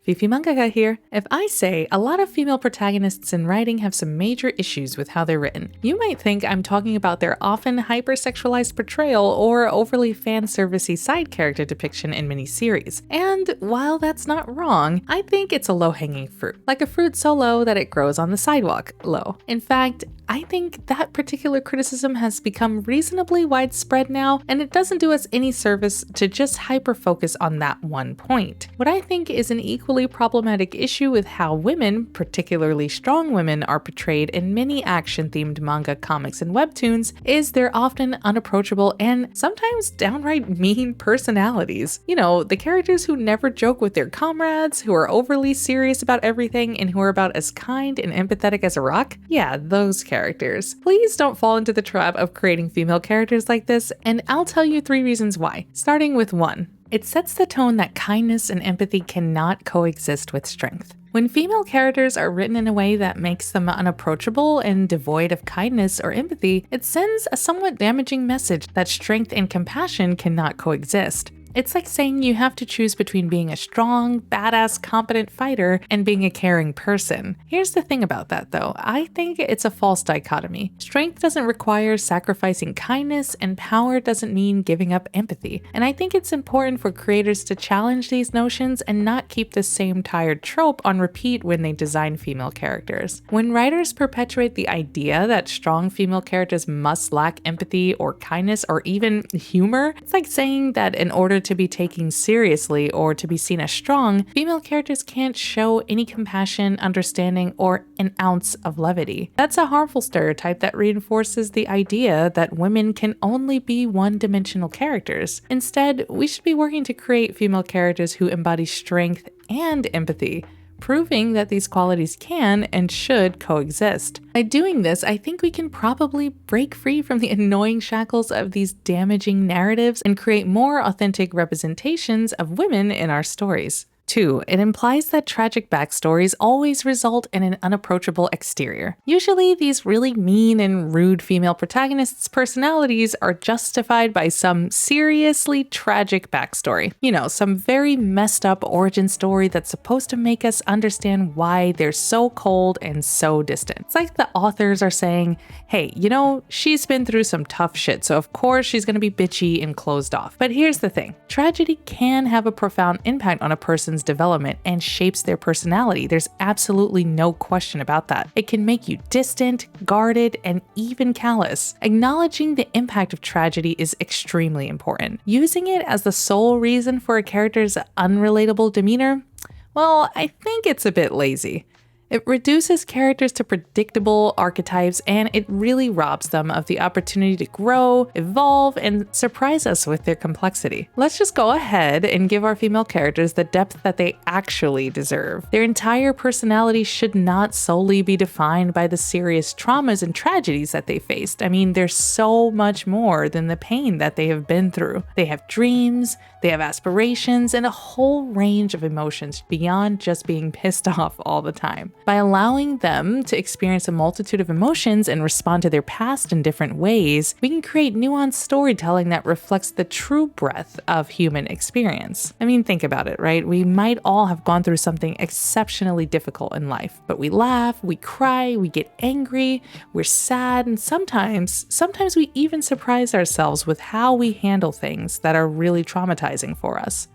Fifi Mangaka here. If I say a lot of female protagonists in writing have some major issues with how they're written, you might think I'm talking about their often hypersexualized portrayal or overly fan-servicey side character depiction in miniseries. And while that's not wrong, I think it's a low-hanging fruit. Like a fruit so low that it grows on the sidewalk low. In fact, I think that particular criticism has become reasonably widespread now, and it doesn't do us any service to just hyper-focus on that one point. What I think is an equally problematic issue with how women, particularly strong women, are portrayed in many action-themed manga, comics, and webtoons is their often unapproachable and sometimes downright mean personalities. You know, the characters who never joke with their comrades, who are overly serious about everything, and who are about as kind and empathetic as a rock. Yeah, those characters. Please don't fall into the trap of creating female characters like this, and I'll tell you 3 reasons why. Starting with 1. It sets the tone that kindness and empathy cannot coexist with strength. When female characters are written in a way that makes them unapproachable and devoid of kindness or empathy, it sends a somewhat damaging message that strength and compassion cannot coexist. It's like saying you have to choose between being a strong, badass, competent fighter and being a caring person. Here's the thing about that though, I think it's a false dichotomy. Strength doesn't require sacrificing kindness, and power doesn't mean giving up empathy. And I think it's important for creators to challenge these notions and not keep the same tired trope on repeat when they design female characters. When writers perpetuate the idea that strong female characters must lack empathy or kindness or even humor, it's like saying that in order to be taken seriously or to be seen as strong, female characters can't show any compassion, understanding, or an ounce of levity. That's a harmful stereotype that reinforces the idea that women can only be one-dimensional characters. Instead, we should be working to create female characters who embody strength and empathy, proving that these qualities can and should coexist. By doing this, I think we can probably break free from the annoying shackles of these damaging narratives and create more authentic representations of women in our stories. 2. It implies that tragic backstories always result in an unapproachable exterior. Usually, these really mean and rude female protagonists' personalities are justified by some seriously tragic backstory. You know, some very messed up origin story that's supposed to make us understand why they're so cold and so distant. It's like the authors are saying, hey, you know, she's been through some tough shit, so of course she's gonna be bitchy and closed off. But here's the thing, tragedy can have a profound impact on a person's development and shapes their personality. There's absolutely no question about that. It can make you distant, guarded, and even callous. Acknowledging the impact of tragedy is extremely important. Using it as the sole reason for a character's unrelatable demeanor? Well, I think it's a bit lazy. It reduces characters to predictable archetypes, and it really robs them of the opportunity to grow, evolve, and surprise us with their complexity. Let's just go ahead and give our female characters the depth that they actually deserve. Their entire personality should not solely be defined by the serious traumas and tragedies that they faced. I mean, there's so much more than the pain that they have been through. They have dreams, they have aspirations, and a whole range of emotions beyond just being pissed off all the time. By allowing them to experience a multitude of emotions and respond to their past in different ways, we can create nuanced storytelling that reflects the true breadth of human experience. I mean, think about it, right? We might all have gone through something exceptionally difficult in life, but we laugh, we cry, we get angry, we're sad, and sometimes we even surprise ourselves with how we handle things that are really traumatizing for us.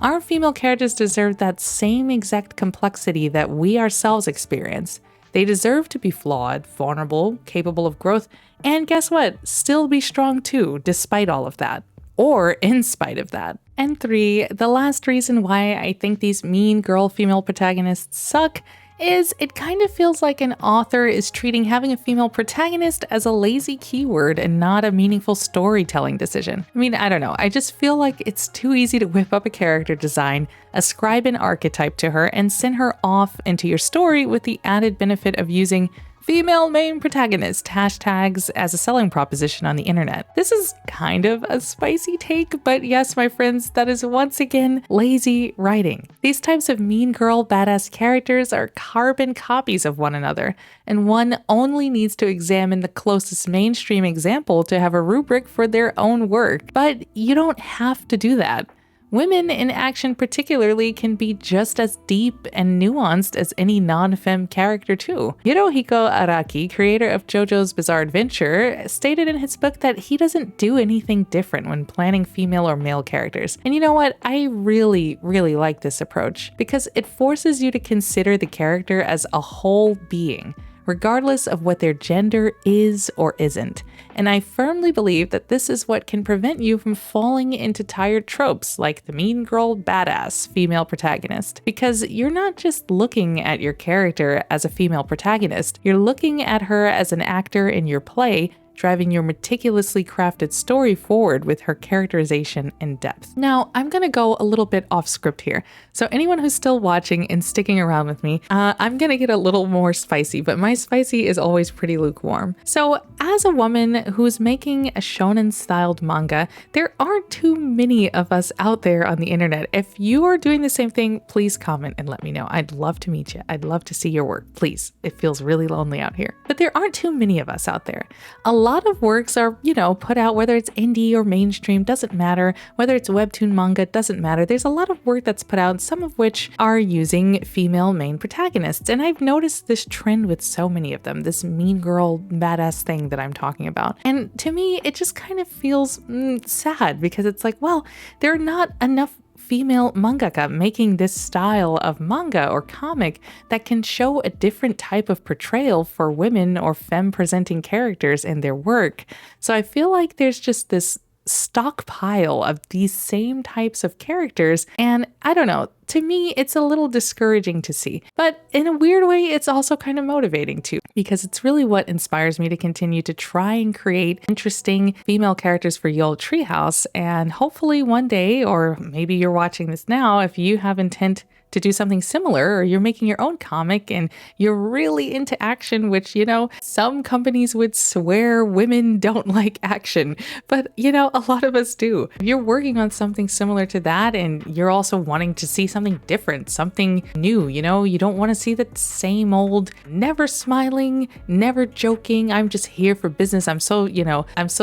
Our female characters deserve that same exact complexity that we ourselves experience. They deserve to be flawed, vulnerable, capable of growth, and guess what? Still be strong too, despite all of that. Or in spite of that. And 3, the last reason why I think these mean girl female protagonists suck is it kind of feels like an author is treating having a female protagonist as a lazy keyword and not a meaningful storytelling decision. I mean, I don't know. I just feel like it's too easy to whip up a character design, ascribe an archetype to her, and send her off into your story with the added benefit of using female main protagonist hashtags as a selling proposition on the internet. This is kind of a spicy take, but yes, my friends, that is once again lazy writing. These types of mean girl badass characters are carbon copies of one another, and one only needs to examine the closest mainstream example to have a rubric for their own work. But you don't have to do that. Women in action particularly can be just as deep and nuanced as any non-femme character too. Hirohiko Araki, creator of JoJo's Bizarre Adventure, stated in his book that he doesn't do anything different when planning female or male characters. And you know what? I really like this approach because it forces you to consider the character as a whole being, regardless of what their gender is or isn't. And I firmly believe that this is what can prevent you from falling into tired tropes like the mean girl badass female protagonist. Because you're not just looking at your character as a female protagonist, you're looking at her as an actor in your play, driving your meticulously crafted story forward with her characterization and depth. Now, I'm gonna go a little bit off script here. So anyone who's still watching and sticking around with me, I'm gonna get a little more spicy, but my spicy is always pretty lukewarm. So as a woman who's making a shonen-styled manga, there aren't too many of us out there on the internet. If you are doing the same thing, please comment and let me know. I'd love to meet you. I'd love to see your work, please. It feels really lonely out here. But there aren't too many of us out there. A lot of works are, put out, whether it's indie or mainstream, doesn't matter. Whether it's webtoon manga, doesn't matter. There's a lot of work that's put out, some of which are using female main protagonists. And I've noticed this trend with so many of them, this mean girl badass thing that I'm talking about. And to me, it just kind of feels sad because it's like, well, there are not enough female mangaka making this style of manga or comic that can show a different type of portrayal for women or femme presenting characters in their work. So I feel like there's just this stockpile of these same types of characters, and I don't know, to me it's a little discouraging to see, but in a weird way it's also kind of motivating too, because it's really what inspires me to continue to try and create interesting female characters for Ye Olde Treehouse. And hopefully one day, or maybe you're watching this now, if you have intent to do something similar, or you're making your own comic and you're really into action, which, some companies would swear women don't like action, but a lot of us do. If you're working on something similar to that and you're also wanting to see something different, something new, you don't want to see the same old, never smiling, never joking, I'm just here for business, I'm so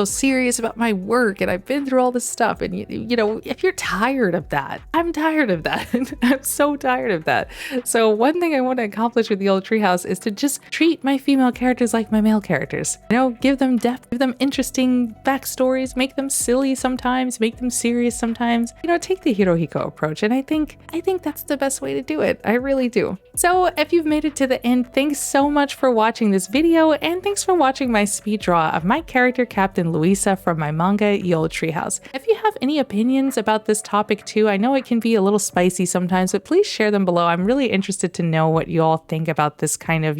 serious about my work and I've been through all this stuff. And if you're tired of that, I'm tired of that. I'm so tired of that. So one thing I want to accomplish with Ye Olde Treehouse is to just treat my female characters like my male characters. Give them depth, give them interesting backstories, make them silly sometimes, make them serious sometimes. Take the Hirohiko approach, and I think that's the best way to do it. I really do. So if you've made it to the end, thanks so much for watching this video, and thanks for watching my speed draw of my character Captain Luisa from my manga Ye Olde Treehouse. If you have any opinions about this topic too, I know it can be a little spicy sometimes, but please share them below. I'm really interested to know what you all think about this kind of,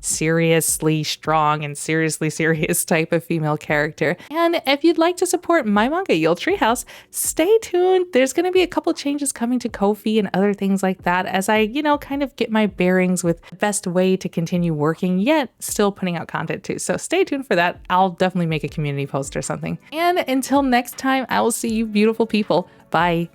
seriously strong and seriously serious type of female character. And if you'd like to support my manga Ye Olde Treehouse, stay tuned. There's going to be a couple changes coming to Ko-fi and other things like that as I, kind of get my bearings with the best way to continue working, yet still putting out content too. So stay tuned for that. I'll definitely make a community post or something. And until next time, I will see you beautiful people. Bye.